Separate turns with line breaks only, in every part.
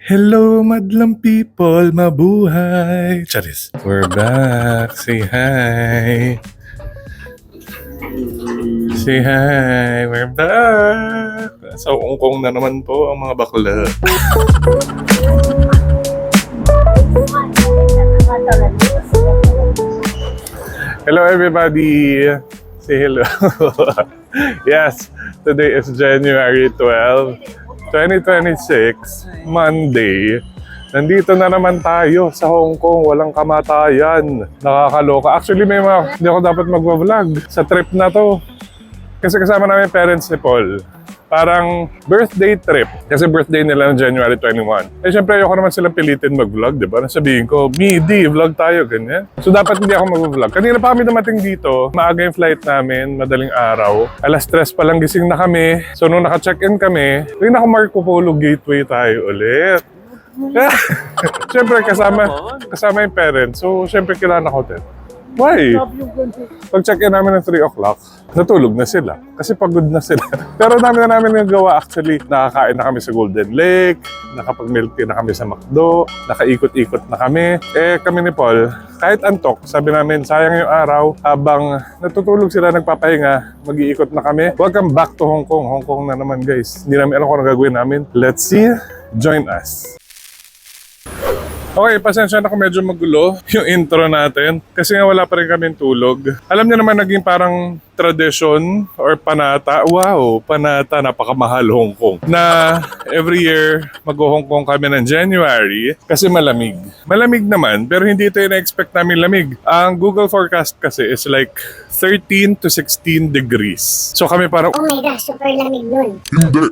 Hello, madlang people, mabuhay! Charis, we're back. Say hi. Say hi, we're back. Sa ungkong na naman po ang mga bakla. Hello everybody. Say hello. Yes, today is January 12, 2026, Monday. Nandito na naman tayo sa Hong Kong, walang kamatayan. Nakakaloka. Actually, hindi ako dapat mag-vlog sa trip na to. Kasi kasama namin parents ni Paul. Parang birthday trip. Kasi birthday nila ng January 21. Eh syempre ayoko naman silang pilitin mag-vlog, di ba? Sabihin ko, Midi, vlog tayo, ganyan. So dapat hindi ako mag-vlog. Kanina pa kami dumating dito, maaga yung flight namin, madaling araw. Alas 3 pa lang gising na kami. So nung naka-check-in kami, rin ako Marco Polo Gateway tayo ulit. Syempre kasama yung parents. So syempre kailangan ako din. Why? Pag-check-in namin ng 3 o'clock, natulog na sila. Kasi pagod na sila. Pero dami na namin nagawa actually. Nakakain na kami sa Golden Lake, nakapag-milk tea na kami sa McDo, nakaikot-ikot na kami. Eh kami ni Paul, kahit antok, sabi namin sayang yung araw, habang natutulog sila nagpapahinga, mag-iikot na kami. Welcome back to Hong Kong. Hong Kong na naman guys. Hindi namin alam kung ano gagawin namin. Let's see. Join us. Okay, pasensya na kung medyo magulo yung intro natin kasi nga wala pa rin kaming tulog. Alam niyo naman naging parang tradition or panata. Wow, panata, napakamahal Hong Kong. Na every year mag-Hong Kong kami ng January kasi malamig. Malamig naman pero hindi ito yung na-expect namin lamig. Ang Google forecast kasi is like 13 to 16 degrees. So kami parang,
Oh my gosh, super lamig nun.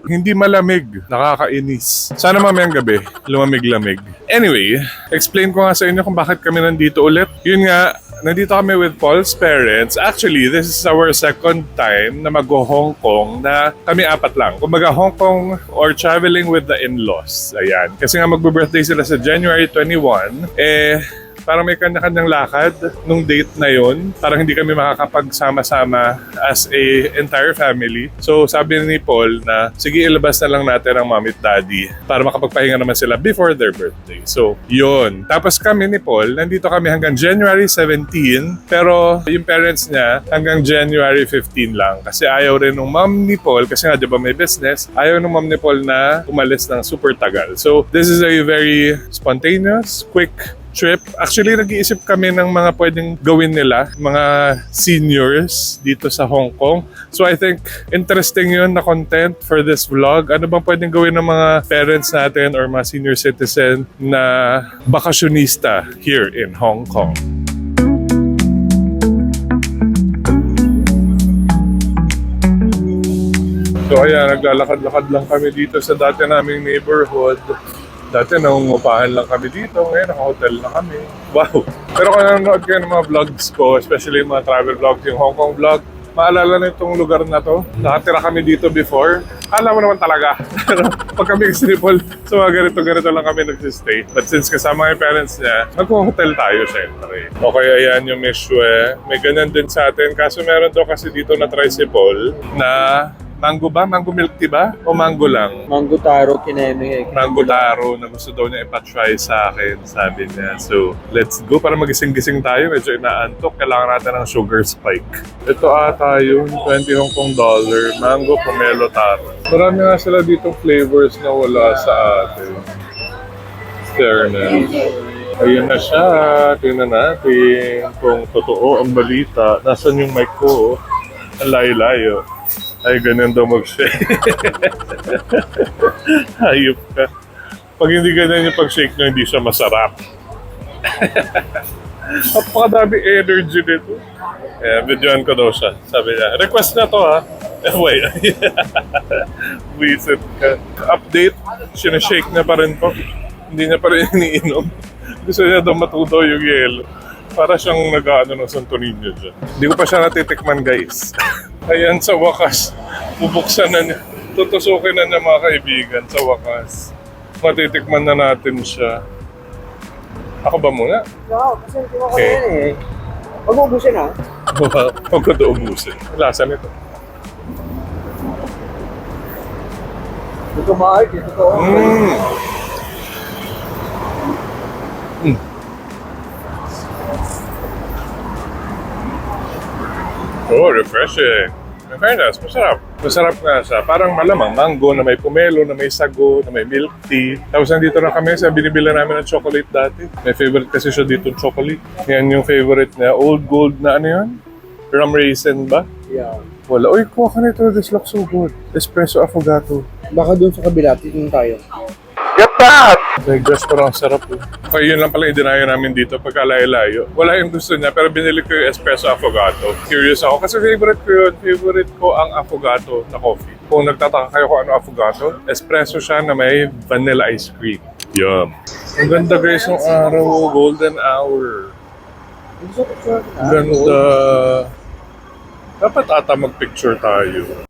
hindi malamig. Nakakainis. Sana mamayang gabi, lumamig-lamig. Anyway, explain ko nga sa inyo kung bakit kami nandito ulit. Yun nga, nandito kami with Paul's parents. Actually, this is our second time na mag-Hong Kong na kami apat lang. Kumbaga Hong Kong or traveling with the in-laws. Ayan. Kasi nga magbe-birthday sila sa January 21. Parang may kanya-kanyang lakad nung date na yun. Parang hindi kami makakapagsama-sama as a entire family. So sabi ni Paul na sige ilabas na lang natin ang mommy at daddy para makapagpahinga naman sila before their birthday. So yun. Tapos kami ni Paul, nandito kami hanggang January 17 pero yung parents niya hanggang January 15 lang. Kasi ayaw rin ng mom ni Paul, kasi nga diba may business, ayaw ng mom ni Paul na umalis ng super tagal. So this is a very spontaneous, quick trip. Actually, nag-iisip kami ng mga pwedeng gawin nila, mga seniors dito sa Hong Kong. So I think interesting yun na content for this vlog. Ano bang pwedeng gawin ng mga parents natin or mga senior citizen na bakasyonista here in Hong Kong? So ayan, naglalakad-lakad lang kami dito sa dati naming neighborhood. Dati nangungupahan lang kami dito, ngayon naka-hotel na kami. Wow! Pero kung nanonood kayo ng mga vlogs ko, especially yung mga travel vlogs, yung Hong Kong vlog, maalala na itong lugar na to. Nakatira kami dito before. Kala mo naman talaga. Pag kami extripol, so ganito lang kami nagsistay. But since kasama yung parents niya, nagpo-hotel tayo syempre. Okay, ayan yung Mishwe. May ganyan din sa atin. Kaso meron daw kasi dito na tricycle na mango ba? Mango milk tea ba? O mango lang?
Mango taro, kineme.
Mango taro na gusto daw niya ipatry sa akin, sabi niya. So, let's go para magising-gising tayo. Medyo inaantok. Kailangan natin ng sugar spike. Ito ata yung 20 Hong Kong dollar. Mango pomelo taro. Marami nga sila ditong flavors na wala sa atin. Fairness. Ayun na siya. Tingnan natin kung totoo ang balita. Nasaan yung mic ko? Ang layo-layo. Ay, ganyan daw mag-shake. Hayop ka. Pag hindi ganyan yung pag-shake nyo, hindi siya masarap. Napakadami energy nito. Kaya videoan ko daw siya. Sabi niya, request na to ha. Wait. Visit ka. Update, sinashake niya pa rin po. Hindi niya pa rin iniinom. Gusto niya daw matuto yung yelo. Para siyang nag-ano ng Santo Niño dyan. Hindi ko pa siya natitikman guys. Ayan, sa wakas, bubuksan na niya. Tutusukin na niya mga kaibigan sa wakas. Matitikman na natin siya. Ako ba muna?
Wow, kasi hindi ko
Okay.
kaya eh. Huwag mo ubusin ha.
Huwag ko ito ubusin. Lasa nito.
Ito maayos, ito to.
Oh, refreshing. In fairness, masarap. Masarap nga siya. Parang malamang mango na may pomelo, na may sago, na may milk tea. Tapos nandito na kami sa binibila namin ng chocolate dati. May favorite kasi siya dito chocolate. Yan yung favorite niya. Old Gold na ano yun? Rum raisin ba?
Yeah.
Wala. Uy, kuha ka nito. This looks so good. Espresso affogato.
Baka doon sa kabila, titin tayo.
Get that! My gosh, parang sarap eh. Okay, yun lang pala yung dinayo namin dito pagkalayo-layo. Wala yung gusto niya, pero binili ko yung espresso affogato. Curious ako kasi favorite ko yun. Favorite ko ang affogato na coffee. Kung nagtataka kayo kung ano affogato, espresso siya na may vanilla ice cream. Yum! Ang ganda guys ng araw, golden hour. Ang ganda. Dapat ata mag-picture tayo.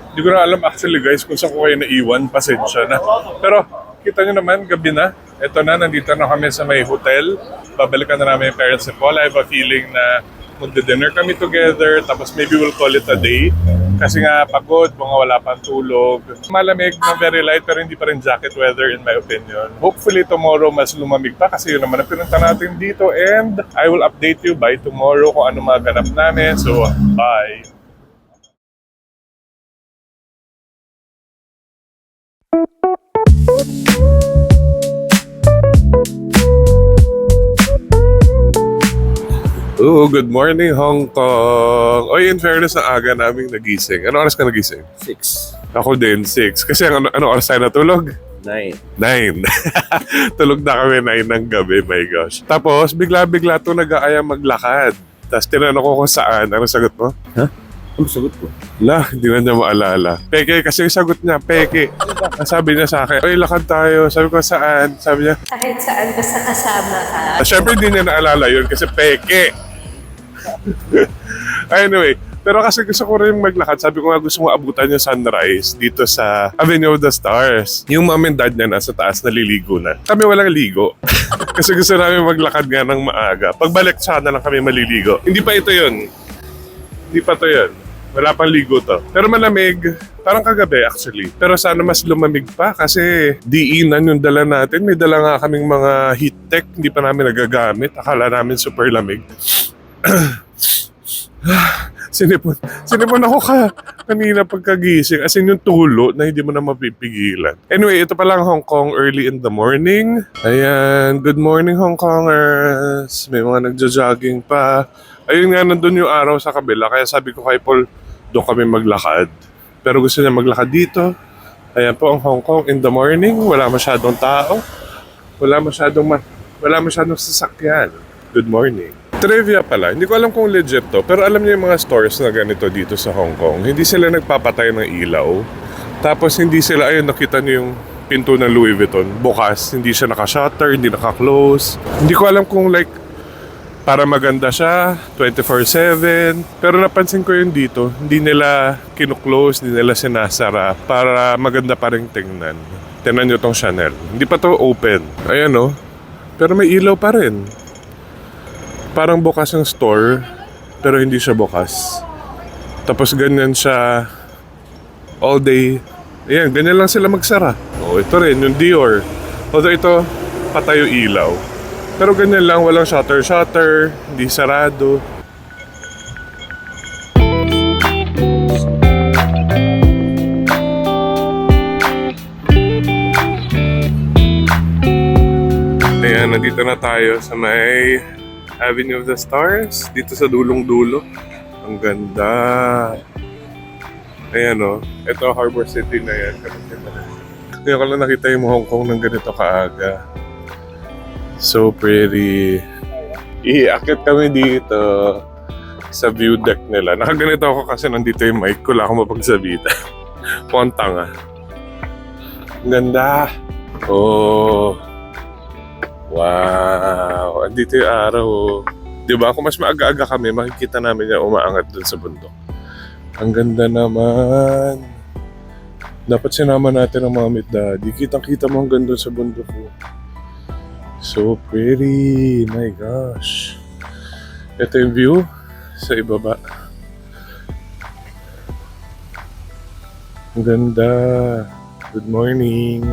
Hindi ko na alam actually guys kung saan ko kayo naiwan, pasensya na. Pero kita nyo naman, gabi na. Ito na, nandito na kami sa may hotel. Babalikan na namin yung parents ni Paul. I have a feeling na magda-dinner kami together, tapos maybe we'll call it a day. Kasi nga pagod, mga wala pang tulog. Malamig na very light pero hindi pa rin jacket weather in my opinion. Hopefully tomorrow mas lumamig pa kasi yun naman ang pinunta natin dito and I will update you by tomorrow kung ano mga ganap namin. So, bye! Oh, good morning Hong Kong! Oy, in fairness na aga naming nagising. Ano oras ka nagising?
6.
Ako din, 6. Kasi ano oras tayo natulog?
9.
9. Tulog na kami 9 ng gabi, my gosh. Tapos, bigla-bigla to nag-aaya maglakad. Tapos tinanong ko kung saan. Ano sagot mo?
Ha? Ano sagot ko?
La, hindi na niya maalala. Peke, kasi yung sagot niya, peke. Ang sabi niya sa akin, oy, lakad tayo. Sabi ko, saan? Sabi niya,
Kahit saan basta kasama ka.
syempre hindi niya naalala yun kasi peke. Anyway, pero kasi gusto ko rin maglakad. Sabi ko nga gusto mo abutan yung sunrise dito sa Avenue of the Stars. Yung mom and dad niya nasa taas naliligo na. Kami walang ligo. Kasi gusto namin maglakad nga ng maaga. Pagbalik sana lang kami maliligo. Hindi pa ito yun. Hindi pa to yun. Wala pang ligo to. Pero malamig. Parang kagabi actually. Pero sana mas lumamig pa kasi diinan yung dala natin. May dala nga kaming mga heat tech. Hindi pa namin nagagamit. Akala namin super lamig. Sinipon ako kanina pagkagising. As in yung tulo na hindi mo na mapipigilan. Anyway, ito pa lang Hong Kong early in the morning. Ayan, good morning Hong Kongers. May mga nagja-jogging pa. Ayun nga, nandun yung araw sa kabila. Kaya sabi ko kay Paul, doon kami maglakad. Pero gusto niya maglakad dito. Ayan po ang Hong Kong in the morning. Wala masyadong tao. Wala masyadong sasakyan. Good morning. Trivia pala, hindi ko alam kung legit to, pero alam niyo yung mga stores na ganito dito sa Hong Kong, hindi sila nagpapatay ng ilaw. Tapos hindi sila, ayun nakita niyo yung pinto ng Louis Vuitton, bukas, hindi siya naka-shutter, hindi naka-close. Hindi ko alam kung like, para maganda siya, 24/7. Pero napansin ko yun dito, hindi nila kinu-close, hindi nila sinasara, para maganda pa rin tingnan. Tingnan niyo tong Chanel, hindi pa to open. Ayan oh, pero may ilaw pa rin. Parang bukas yung store, pero hindi siya bukas. Tapos ganyan siya all day. Ayan, ganyan lang sila magsara. Oh, ito rin, yung Dior. Although ito, patay yung ilaw. Pero ganyan lang, walang shutter, hindi sarado. Ayan, nandito na tayo sa may Avenue of the Stars, dito sa dulong-dulo. Ang ganda. Ayan o. Ito, Harbor City na yan. Ngayon ko lang nakita yung Hong Kong ng ganito kaaga. So pretty. Iakit kami dito sa view deck nila. Nakaganito ako kasi nandito yung mic ko. Wala akong mapagsabitan. Pontang ah. Ang ganda. Oh. Wow, andito yung araw. Diba? Kung mas maaga-aga kami, makikita namin yung umaangat dun sa bundok. Ang ganda naman. Dapat sinama natin ang mga daddy. Kitang-kita mo ang ganda sa bundok ko. So pretty. My gosh. Ito yung view sa ibaba. Ang ganda. Good morning.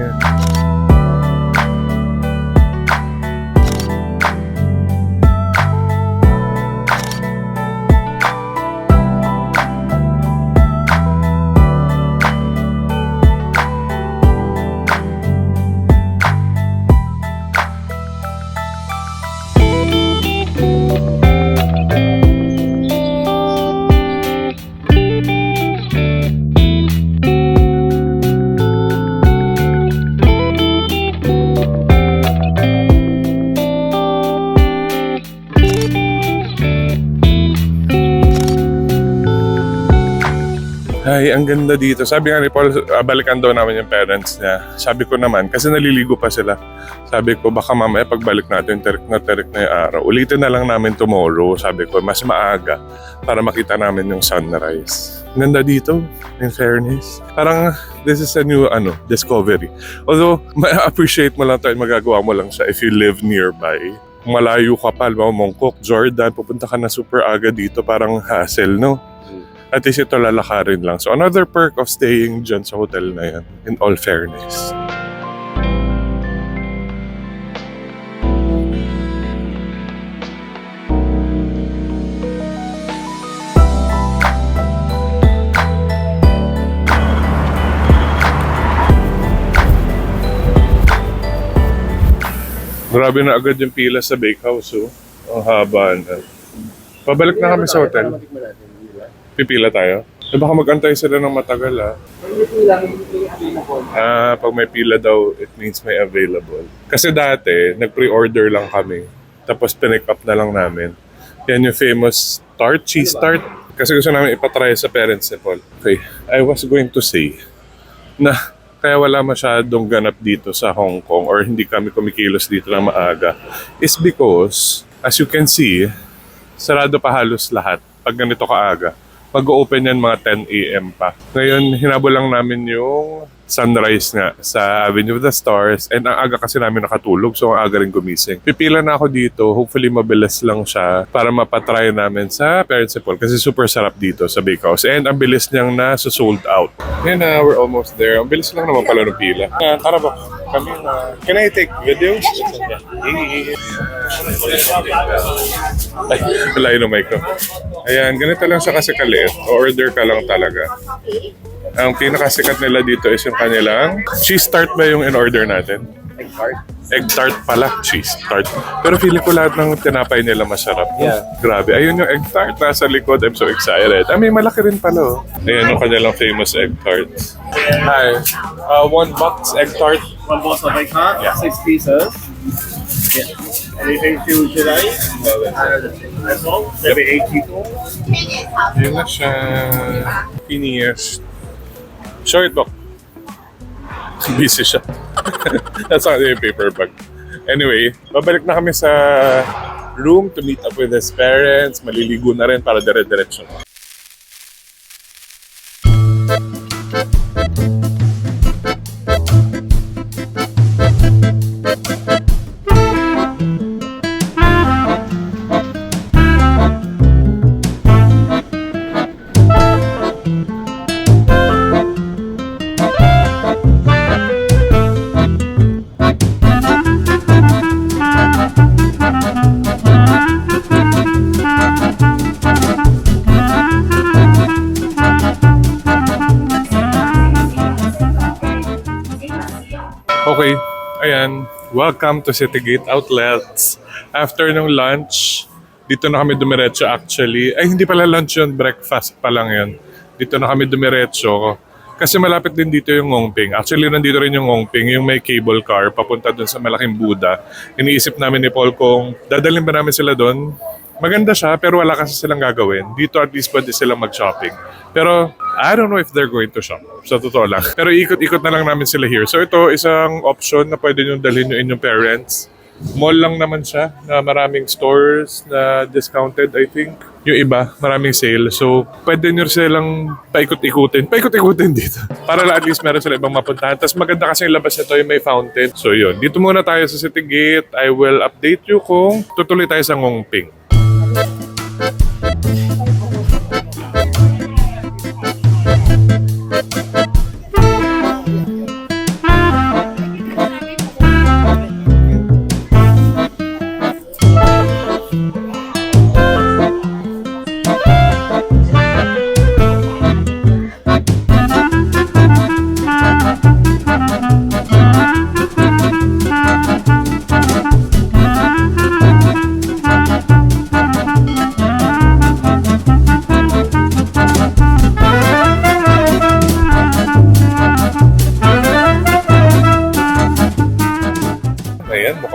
Ay, ang ganda dito. Sabi nga ni Paul, balikan daw namin yung parents niya. Sabi ko naman, kasi naliligo pa sila. Sabi ko, baka mamaya pagbalik natin, terik na yung araw. Ulitin na lang namin tomorrow. Sabi ko, mas maaga para makita namin yung sunrise. Ganda dito, in fairness. Parang this is a new discovery. Although, ma-appreciate mo lang ito at magagawa mo lang siya if you live nearby. Kung malayo ka pa, Mongkok, Jordan, pupunta ka na super aga dito, parang hassle, no? At least ito lalakarin lang. So another perk of staying dyan sa hotel na yan, in all fairness. Grabe na agad yung pila sa bakehouse, oh. Ang haba na. Pabalik na kami sa hotel. Pipila tayo? Eh baka mag-antay sila ng matagal pag may pila daw, it means may available. Kasi dati, nag-pre-order lang kami. Tapos pinick up na lang namin. Yan yung famous tart, cheese tart. Kasi gusto namin ipatry sa parents ni Paul. Okay, I was going to say na kaya wala masyadong ganap dito sa Hong Kong or hindi kami kumikilos dito ng maaga is because, as you can see, sarado pa halos lahat pag ganito kaaga. Mag-open yan mga 10 a.m. pa. Ngayon, hinabol lang namin yung sunrise nga sa Avenue of the Stars and ang aga kasi namin nakatulog so ang aga rin gumising. Pipila na ako dito, hopefully mabilis lang siya para mapatry namin sa Parents ni Paul kasi super sarap dito sa bakehouse and ang bilis niyang na-sold out. Yan na, we're almost there. Ang bilis lang naman pala ng pila. Tara ba? Kami na. Can I take videos? Ay, malayo ng mic ko. Ayan, ganito lang siya kasi kaliit. Order ka lang talaga. Ang pinakasikat nila dito is yung kanilang cheese tart ba yung in-order natin?
Egg tart?
Egg tart pala, cheese tart. Pero feeling ko lahat ng tinapay nila masarap.
Yeah.
Grabe. Ayun yung egg tart nasa likod. I'm so excited. May malaki rin pala. Ayan yung kanilang famous egg tart. Hi. $1 egg tart.
One box of egg tart, 6 pieces. Yeah. Anything to today? That's all. Maybe 8 people.
Yun na siya. Finish. Show it, Doc. Busy siya. That's not yung paper bag. Anyway, babalik na kami sa room to meet up with his parents. Maliligo na rin para dire-diretso. Okay, ayan. Welcome to Citygate Outlets. After nung lunch, dito na kami dumiretso actually. Ay, hindi pala lunch yun, breakfast pa lang yun. Dito na kami dumiretso. Kasi malapit din dito yung Ngongping. Actually, nandito rin yung Ngongping, yung may cable car, papunta dun sa malaking Buddha. Iniisip namin ni Paul kung dadalhin ba namin sila dun. Maganda siya, pero wala kasi silang gagawin. Dito at least pwede silang mag-shopping. Pero I don't know if they're going to shop. Sa totoo lang. Pero ikot-ikot na lang namin sila here. So ito, isang option na pwede nyo dalhin yung inyong parents. Mall lang naman siya na maraming stores na discounted, I think. Yung iba, maraming sale. So pwede nyo silang paikot-ikutin. Paikot-ikutin dito. Para at least meron sila ibang mapuntahan. Tapos maganda kasi yung labas nito yung may fountain. So yun, dito muna tayo sa Citygate. I will update you kung tutuloy tayo sa Ngongping.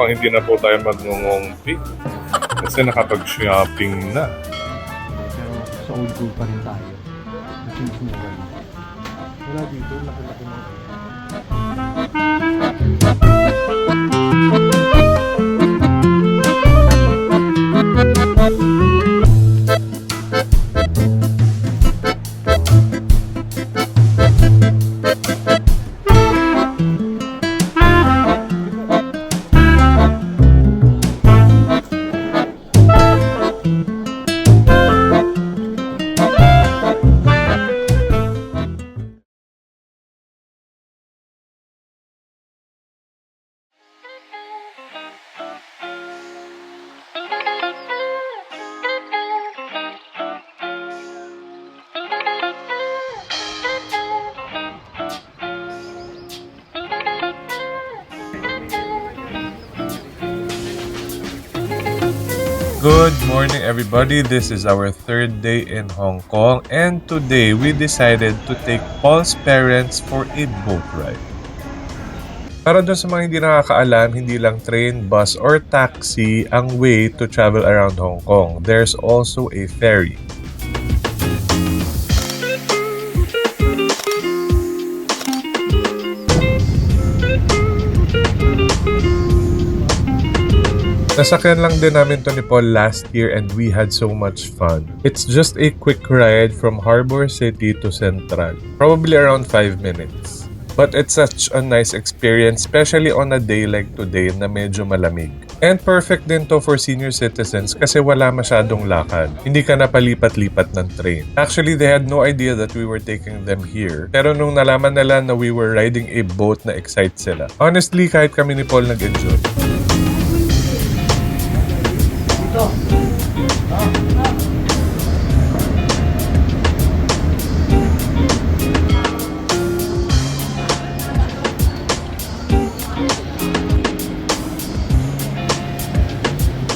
mukhang hindi na po tayo magnungungpi. Kasi nakapag-shopping na.
Pero sa old school pa rin tayo. Machines mo lang. Wala dito, laki-laki ng
Good morning, everybody. This is our third day in Hong Kong, and today we decided to take Paul's parents for a boat ride. Para dun sa mga hindi nakakaalam, hindi lang train, bus, or taxi ang way to travel around Hong Kong. There's also a ferry. Nasakyan lang din namin to ni Paul last year and we had so much fun. It's just a quick ride from Harbour City to Central. Probably around 5 minutes. But it's such a nice experience, especially on a day like today na medyo malamig. And perfect din to for senior citizens kasi wala masyadong lakad. Hindi ka napalipat-lipat ng train. Actually, they had no idea that we were taking them here. Pero nung nalaman nila na we were riding a boat, na excite sila. Honestly, kahit kami ni Paul nag-enjoy.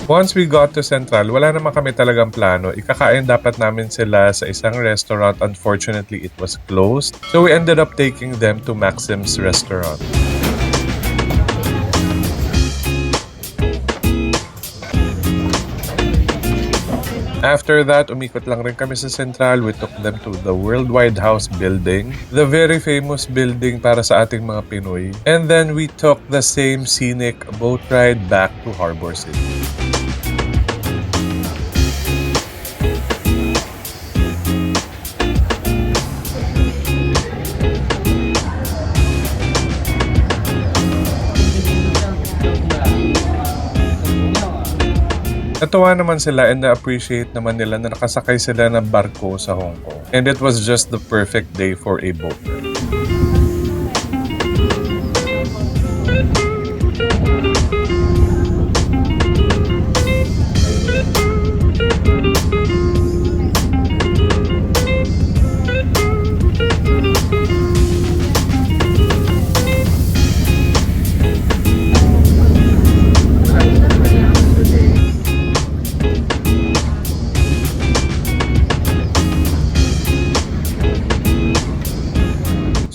Once we got to Central, wala naman kami talagang plano. Ikakain dapat namin sila sa isang restaurant. Unfortunately, it was closed. So we ended up taking them to Maxim's restaurant. After that, umikot lang rin kami sa Central. We took them to the Worldwide House building, the very famous building para sa ating mga Pinoy. And then we took the same scenic boat ride back to Harbour City. Natuwa naman sila and na-appreciate naman nila na nakasakay sila ng barko sa Hong Kong. And it was just the perfect day for a boat ride.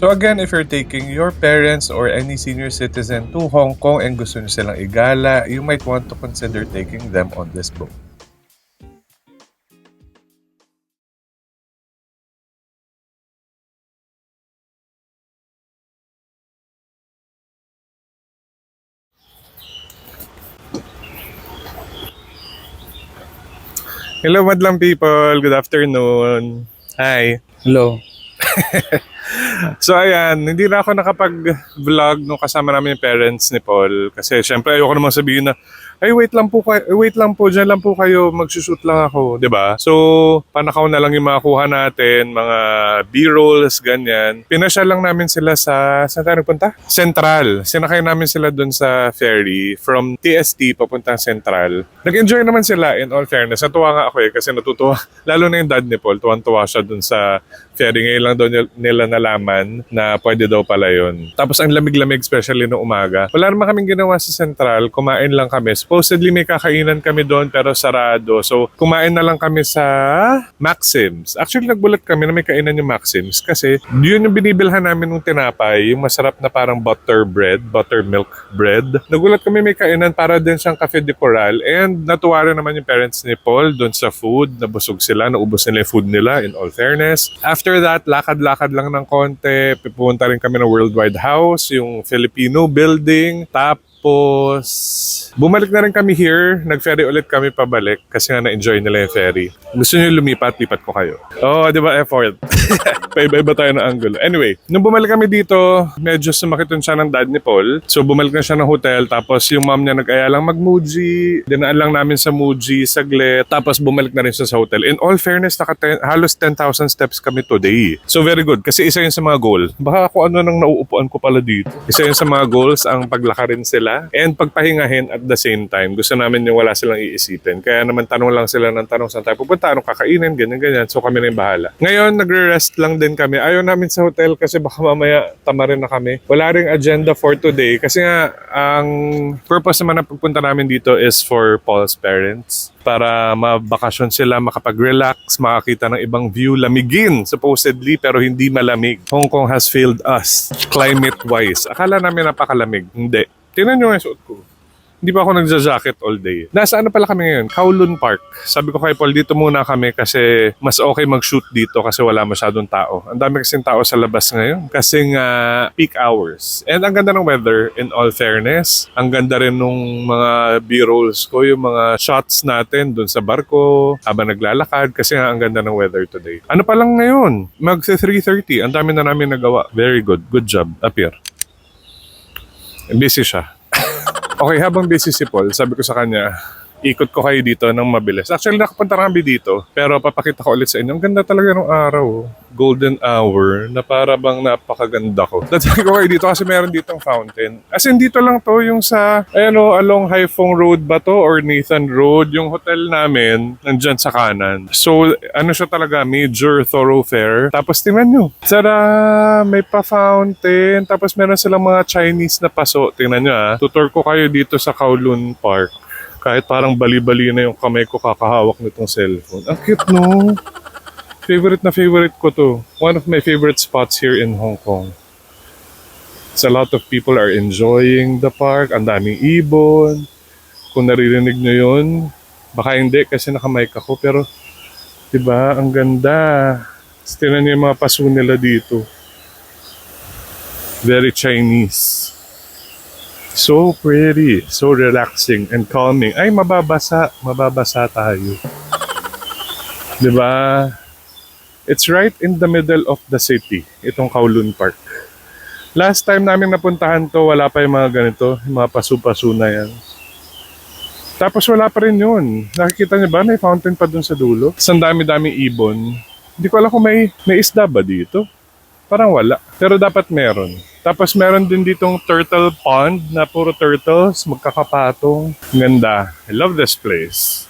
So again, if you're taking your parents or any senior citizen to Hong Kong and gusto nyo silang igala, you might want to consider taking them on this boat. Hello, madlang people. Good afternoon. Hi.
Hello.
So ayan, hindi na ako nakapag-vlog nung kasama namin yung parents ni Paul kasi syempre ayoko naman sabihin na ay wait lang po dyan lang po kayo, magsushoot lang ako, 'di ba? So panakaw na lang yung makuha natin, mga B-rolls, ganyan. Pinasyal lang namin sila sa, saan tayo nagpunta? Central. Sinakay namin sila dun sa ferry from TST papuntang Central. Nag-enjoy naman sila, in all fairness. Natuwa nga ako kasi natutuwa. Lalo na yung dad ni Paul, tuwan-tuwa siya dun sa ferry. Ngayon lang daw nila nalaman na pwede daw pala yun. Tapos ang lamig-lamig, especially no umaga. Wala naman kaming ginawa sa Central. Kumain lang kami. Supposedly may kakainan kami doon pero sarado. So kumain na lang kami sa Maxim's. Actually nagbulat kami na may kainan yung Maxim's kasi yun yung binibilhan namin ng tinapay, yung masarap na parang buttermilk bread. Nagulat kami may kainan para din siyang Cafe de Coral and natuwa rin naman yung parents ni Paul doon sa food. Nabusog sila, naubos nila yung food nila in all fairness. After that, lakad-lakad lang ng konti. Pupunta rin kami ng Worldwide House, yung Filipino building. Tapos, bumalik na rin kami here. Nag-ferry ulit kami pabalik kasi nga na-enjoy nila yung ferry. Gusto nyo lumipat, lipat ko kayo. Oh, di ba effort? Paiba-iba tayo ng angulo. Anyway, nung bumalik kami dito, medyo sumakit siya ng dad ni Paul. So bumalik na siya ng hotel. Tapos yung mom niya nag-aya lang mag-Muji. Dinaan lang namin sa Muji saglit. Tapos bumalik na rin siya sa hotel. In all fairness, halos 10,000 steps kami today. So very good. Kasi isa yun sa mga goal. Baka ako ano nang nauupuan ko pala dito. Isa yun sa mga goals ang paglakarin sila and pagpahingahin at the same time. Gusto namin yung wala silang iisipin. Kaya naman tanong lang sila ng tanong saan tayo pupunta, anong kakainin, ganyan-ganyan. So kami na yung bahala. Ngayon, nagre-rest lang din kami. Ayaw namin sa hotel kasi baka mamaya tamarin na kami. Wala ring agenda for today kasi nga ang purpose naman na pagpunta namin dito is for Paul's parents. Para mabakasyon sila, makapag-relax, makakita ng ibang view, lamigin supposedly pero hindi malamig. Hong Kong has failed us climate-wise. Akala namin napakalamig. Hindi. Tingnan nyo nga yung suot ko. Hindi pa ako nagja-jacket all day. Nasa ano pala kami ngayon? Kowloon Park. Sabi ko kay Paul, dito muna kami kasi mas okay mag-shoot dito kasi wala masyadong tao. Ang dami kasing tao sa labas ngayon kasi nga peak hours. And ang ganda ng weather in all fairness. Ang ganda rin nung mga B-rolls ko, yung mga shots natin dun sa barko habang naglalakad kasi nga ang ganda ng weather today. Ano pa lang ngayon? Mag-3:30. Ang dami na namin nagawa. Very good. Good job. Appear. Busy siya. Okay, habang busy si Paul, sabi ko sa kanya, ikot ko kayo dito ng mabilis. Actually, nakapunta kami dito, pero papakita ko ulit sa inyo. Ang ganda talaga ng araw. Golden hour, na para bang napakaganda ko. Dadali ko kayo dito kasi meron ditong fountain. As in, dito lang to, yung sa, along Haifeng Road ba to, or Nathan Road, yung hotel namin, nandyan sa kanan. So, ano siya talaga, major thoroughfare. Tapos, tingnan nyo. Tara, may pa-fountain. Tapos, meron silang mga Chinese na paso. Tingnan nyo tutur ko kayo dito sa Kowloon Park. Kahit parang bali-bali na yung kamay ko kakahawak nitong cellphone. Ang cute, no? Favorite na favorite ko to. One of my favorite spots here in Hong Kong. A lot of people are enjoying the park. Ang daming ibon. Kung naririnig nyo yun, baka hindi kasi nakamike ako. Pero, diba, ang ganda. Tinan nyo yung mga paso nila dito. Very Chinese. So pretty, so relaxing and calming. Ay, mababasa tayo. Diba? It's right in the middle of the city, itong Kowloon Park. Last time namin napuntahan to, wala pa yung mga ganito, yung mga pasu-pasu na yan. Tapos wala pa rin yun. Nakikita niyo ba? May fountain pa dun sa dulo. Ang dami-daming ibon. Hindi ko alam kung may isda ba dito. Parang wala. Pero dapat meron. Tapos meron din ditong turtle pond na puro turtles, magkakapatong. Ganda. I love this place.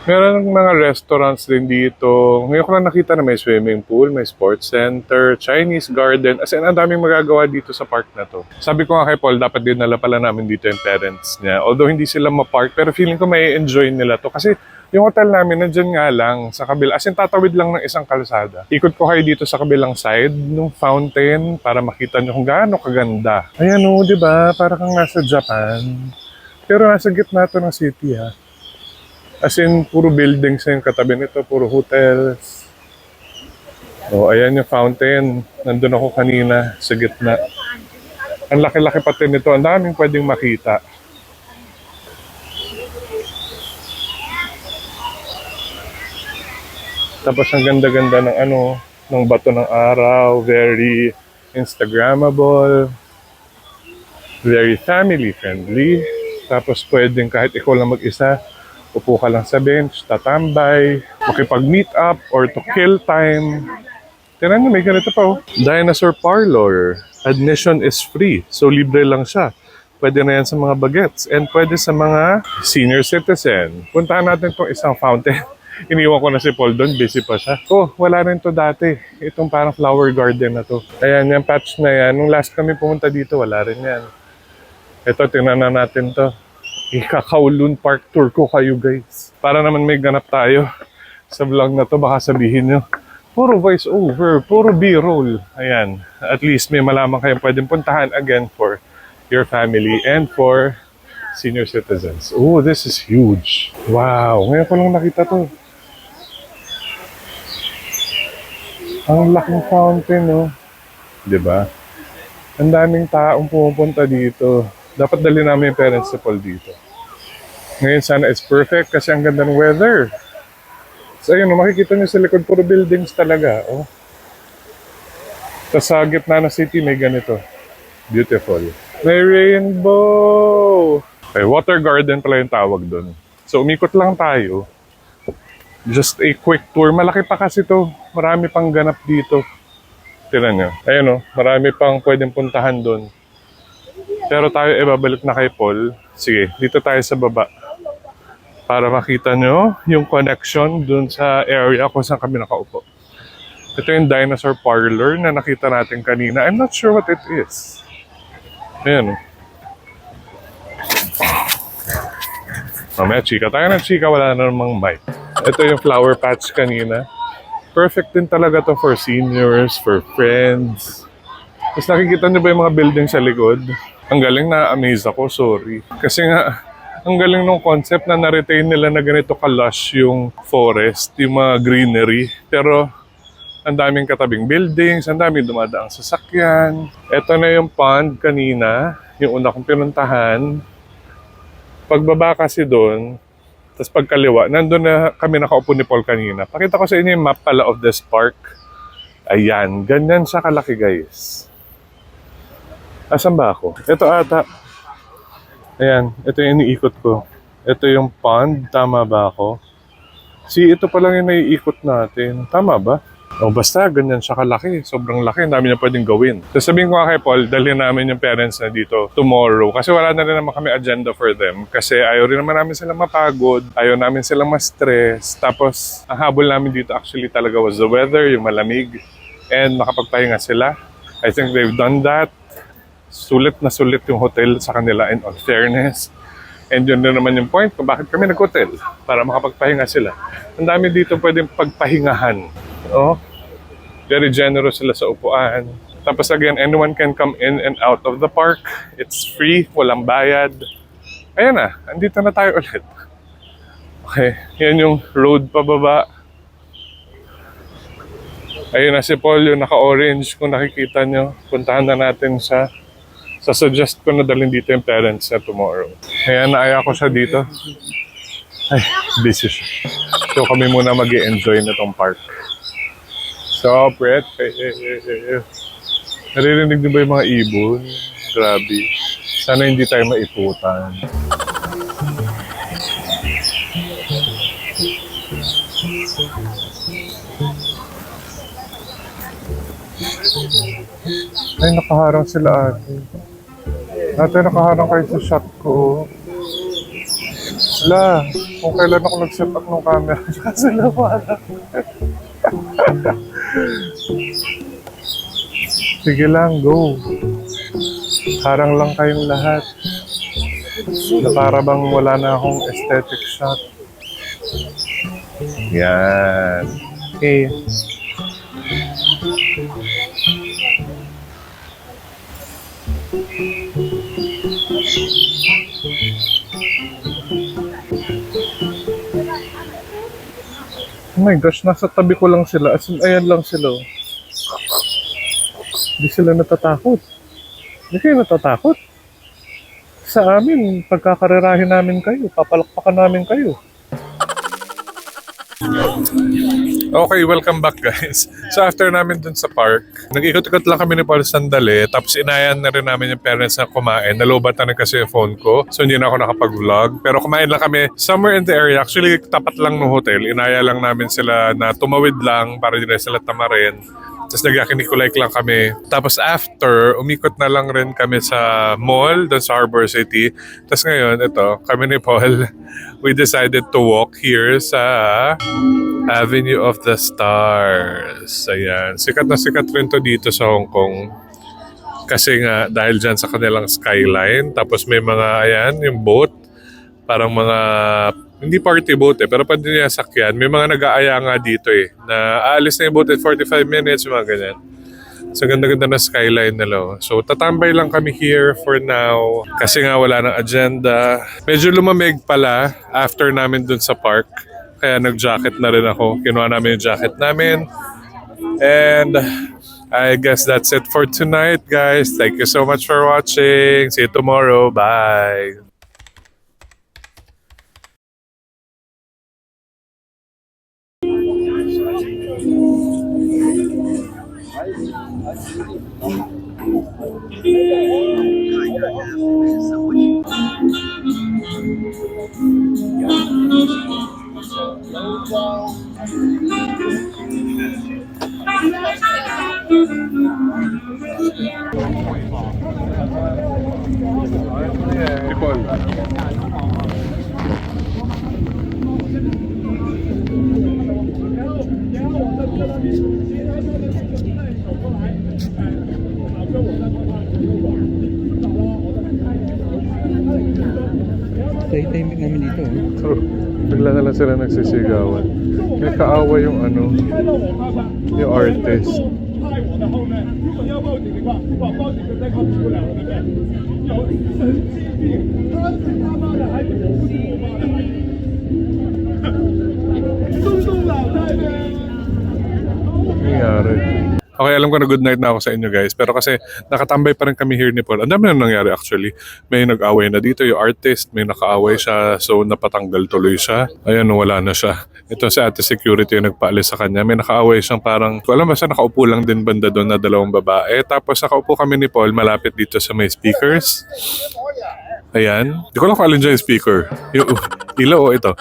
Meron ng mga restaurants din dito. Ngayon ko lang nakita na may swimming pool, may sports center, Chinese garden. As in, ang daming magagawa dito sa park na to. Sabi ko nga kay Paul, dapat din nala pala namin dito yung parents niya. Although hindi sila ma-park, pero feeling ko may enjoy nila to. Kasi yung hotel namin, nandyan nga lang sa kabila. As in, tatawid lang ng isang kalsada. Ikot ko kayo dito sa kabilang side ng fountain para makita nyo kung gaano kaganda. Ayan o, di ba? Para kang nasa Japan. Pero nasa gitna to ng city ha. As in, puro buildings na yung katabi nito, puro hotels. O, ayan yung fountain. Nandun ako kanina sa gitna. Ang laki-laki pati nito. Ang daming pwedeng makita. Tapos ang ganda-ganda ng ng bato ng araw. Very Instagrammable. Very family-friendly. Tapos pwedeng kahit ikaw lang mag-isa, upo ka lang sa bench, tatambay, makipag-meet up, or to kill time. Tignan nyo, may ganito pa Dinosaur Parlor. Admission is free. So, libre lang siya. Pwede na yan sa mga bagets. And pwede sa mga senior citizen. Puntahan natin itong isang fountain. Iniwan ko na si Paul doon, busy pa siya. Oh, wala rin to dati. Itong parang flower garden na to. Ayan, yung patch na yan. Nung last kami pumunta dito, wala rin yan. Ito, tingnan na natin to. Kowloon Park tour ko kayo guys. Para naman may ganap tayo sa vlog na to. Baka sabihin nyo, puro voice over, puro B-roll. Ayan, at least may malaman kayong pwedeng puntahan again for your family and for senior citizens. Oh, this is huge. Wow, ngayon ko lang nakita to. Ang laking fountain, no? Diba? Ang daming taong pumupunta dito. Dapat dali namin yung parents sa Paul dito. Ngayon sana it's perfect kasi ang ganda ng weather. So ayun, makikita nyo sa likod, puro buildings talaga. Oh. Tapos sa gitna ng city may ganito. Beautiful. May rainbow! Okay, water garden pala yung tawag doon. So umikot lang tayo. Just a quick tour. Malaki pa kasi to. Marami pang ganap dito. Tignan nyo. Ayun o, marami pang pwedeng puntahan doon. Pero tayo babalik na kay Paul. Sige, dito tayo sa baba. Para makita nyo yung connection doon sa area kung saan kami nakaupo. Ito yung dinosaur parlor na nakita natin kanina. I'm not sure what it is. Ayan o. Mamaya chika tayo ng chika, wala na namang mic. Ito yung flower patch kanina. Perfect din talaga to for seniors, for friends. Tapos nakikita nyo ba yung mga building sa likod? Ang galing, na-amaze ako, sorry. Kasi nga, ang galing ng concept na na-retain nila na ganito ka-lush yung forest, yung mga greenery. Pero ang daming katabing buildings, ang daming dumadaang sasakyan. Ito na yung pond kanina, yung una kong pinuntahan. Pagbaba kasi doon, tapos pagkaliwa, nandun na kami nakaupo ni Paul kanina. Pakita ko sa inyo yung map pala of this park. Ayan, ganyan siya kalaki guys. Asan ba ako? Ito ata. Ayan, ito yung iniikot ko. Ito yung pond, tama ba ako? Ito pa lang yung naiikot natin. Tama ba? O basta, ganyan siya kalaki. Sobrang laki. Ang dami na pwedeng gawin. So sabihin ko nga kay Paul, dalhin namin yung parents na dito tomorrow. Kasi wala na rin naman kami agenda for them. Kasi ayaw rin naman namin silang mapagod. Ayaw namin silang ma-stress. Tapos, ang habol namin dito actually talaga was the weather, yung malamig. And makapagpahinga sila. I think they've done that. Sulit na sulit yung hotel sa kanila in all fairness. And yun na naman yung point kung bakit kami nag-hotel. Para makapagpahinga sila. Ang dami dito pwedeng pagpahingahan. Oh, very generous sila sa upuan. Tapos again, anyone can come in and out of the park. It's free, walang bayad. Ayan na, andito na tayo ulit. Okay, yan yung road pababa. Ayun na si Paul, yung naka-orange. Kung nakikita nyo, puntahan na natin siya. Suggest ko na dalhin dito yung parents na tomorrow. Ayan, naaya ko siya dito. Ay, busy siya. So kami muna mag-i-enjoy na tong park. So pretty. Naririnig niyo ba yung mga ibon? Grabe. Sana hindi tayo maiputan. Ay, nakaharang sila ate. Ate, nakaharang kayo sa shot ko. Wala. Kung kailan ako nag-set up ng camera, sila parang. Sige lang, go. Harang lang kayong lahat. Na para bang wala na akong aesthetic shot. Yan. Okay. Oh my gosh, nasa tabi ko lang sila. As in, ayan lang sila. Hindi sila natatakot. Hindi kayo natatakot. Sa amin, pagkakarerahin namin kayo, papalakpakan namin kayo. Okay, welcome back guys. So after namin dun sa park, nag-ikot-ikot lang kami ni Paul sandali, tapos inayan na rin namin yung parents na kumain. Nalobat na rin kasi yung phone ko, so hindi na ako nakapag-vlog. Pero kumain lang kami somewhere in the area. Actually, tapat lang ng hotel. Inaya lang namin sila na tumawid lang para hindi na sila tamarin. Tapos nagkakinikulike lang kami. Tapos after, umikot na lang rin kami sa mall doon sa Harbor City. Tapos ngayon, ito, kami ni Paul, we decided to walk here sa Avenue of the Stars. Ayan. Sikat na sikat rin to dito sa Hong Kong. Kasi nga, dahil dyan sa kanilang skyline. Tapos may mga, ayan, yung boat. Parang mga, hindi party boat pero pwede niya sakyan. May mga nag-aaya nga dito na aalis na yung boat in 45 minutes, mga ganyan. So ganda-ganda na skyline nila. So tatambay lang kami here for now. Kasi nga wala nang agenda. Medyo lumamig pala after namin dun sa park. Kaya nag-jacket na rin ako. Kinuha namin yung jacket namin. And I guess that's it for tonight, guys. Thank you so much for watching. See you tomorrow. Bye.
Tahimik namin dito.
So, bigla na lang sila nagsisigawan. May kaawa yung yung artist. Nangyari. Okay, alam ko na good night na ako sa inyo guys. Pero kasi nakatambay pa rin kami here ni Paul. Ang dami na nangyari actually. May nag-away na dito yung artist. May nakaaway siya. So napatanggal tuloy siya. Ayan, wala na siya. Ito si ate security yung nagpaalis sa kanya. May nakaaway siyang parang, alam mo siya, nakaupo lang din banda doon na dalawang babae. Tapos nakaupo kami ni Paul malapit dito sa may speakers. Ayan. Di ko lang kung alin dyan yung speaker. Yung ilaw o ito.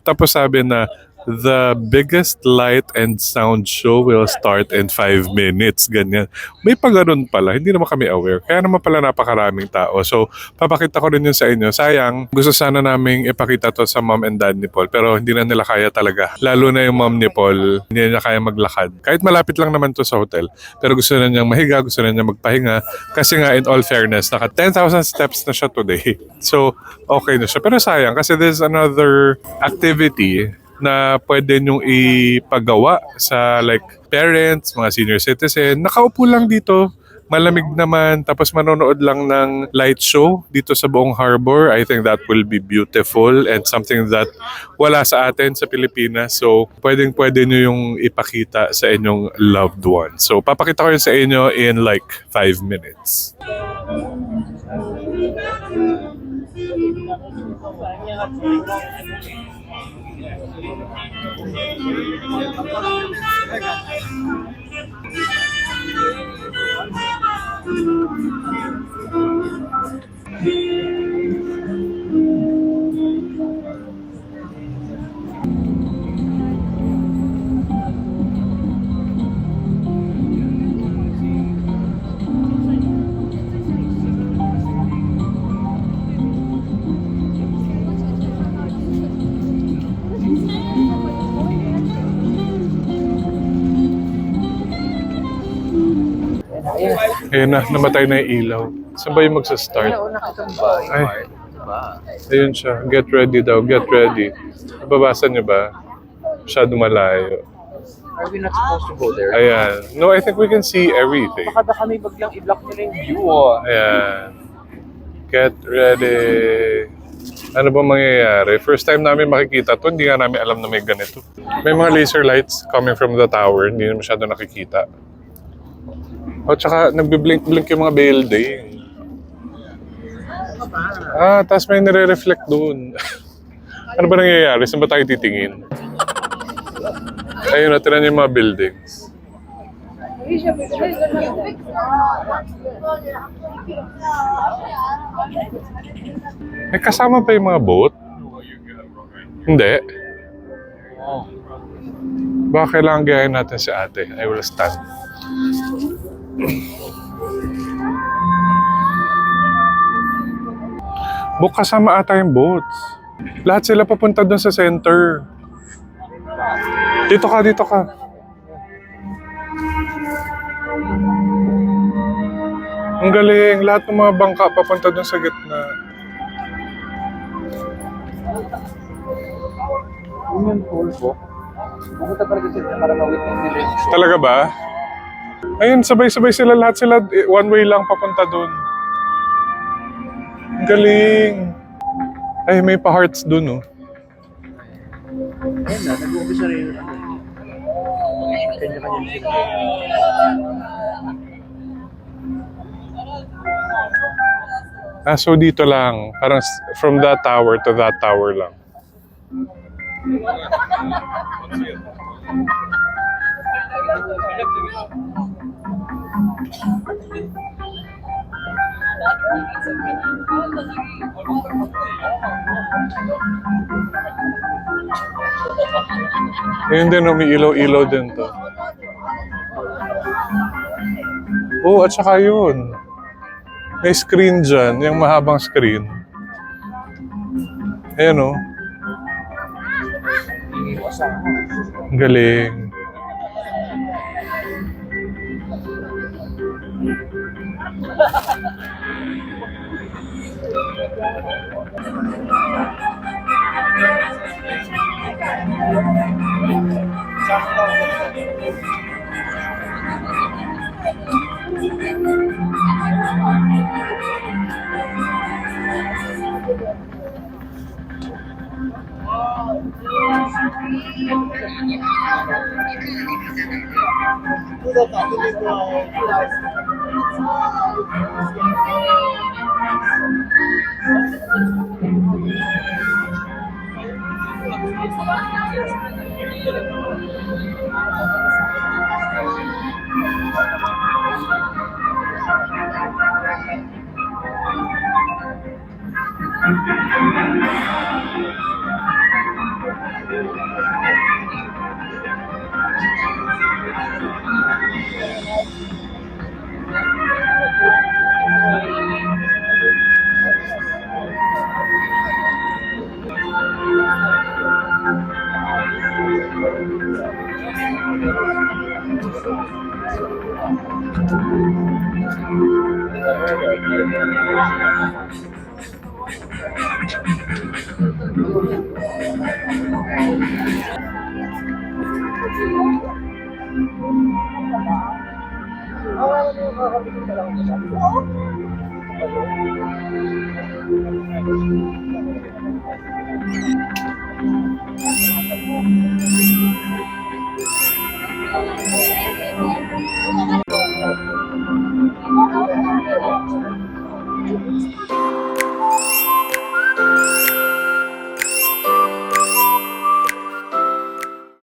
Tapos sabi na, the biggest light and sound show will start in 5 minutes. Ganyan. May pag-ganon pala. Hindi naman kami aware. Kaya naman pala napakaraming tao. So, papakita ko rin yun sa inyo. Sayang, gusto sana naming ipakita to sa mom and dad ni Paul. Pero hindi na nila kaya talaga. Lalo na yung mom ni Paul, hindi na niya kaya maglakad. Kahit malapit lang naman to sa hotel. Pero gusto na niyang mahiga, gusto na niyang magpahinga. Kasi nga, in all fairness, naka 10,000 steps na siya today. So, okay na siya. Pero sayang, kasi there's another activity na pwede nyong ipagawa sa like parents, mga senior citizen. Nakaupo lang dito, malamig naman, tapos manonood lang ng light show dito sa buong harbor. I think that will be beautiful and something that wala sa atin sa Pilipinas. So, pwede nyo yung ipakita sa inyong loved ones. So, papakita ko yun sa inyo in like 5 minutes. Ayun na, namatay na yung ilaw. Saan ba yung magsa-start? Ay, ayun siya. Get ready daw, get ready. Nababasa niyo ba? Masyado malayo.
Are we not supposed to go there?
Ayan. No, I think we can see everything.
Baka kami baglang i-block nila yung view.
Ayan. Get ready. Ano ba mangyayari? First time namin makikita to, hindi nga namin alam na may ganito. May mga laser lights coming from the tower, hindi na masyado nakikita. O tsaka nagbiblink-blink yung mga building. Tapos may nire-reflect doon. Ano ba nangyayari? Saan ba tayo titingin? Ayun, natiran yung mga buildings. May kasama pa yung mga boat? Hindi. Baka kailangan gayahin natin si ate. I will stand. Book kasama ata yung boats. Lahat sila papunta dun sa center. Dito ka, dito ka. Ang galing. Lahat ng mga bangka papunta dun sa gitna.
Union Tour po. Pumunta pa rin sila para ma-witness nila yung show.
Talaga ba? Ayun, sabay-sabay sila. Lahat sila one way lang papunta dun. Ang galing. Ay, may pa-hearts dun, oh.
Ayun na, nag-uumpisa rin yung kanya-kanya sila.
So dito lang. Parang from that tower to that tower lang. Ayun din, umiilaw-ilaw din to. Oh, at saka yun. May screen dyan, yung mahabang screen. Ayan o. Ang galing.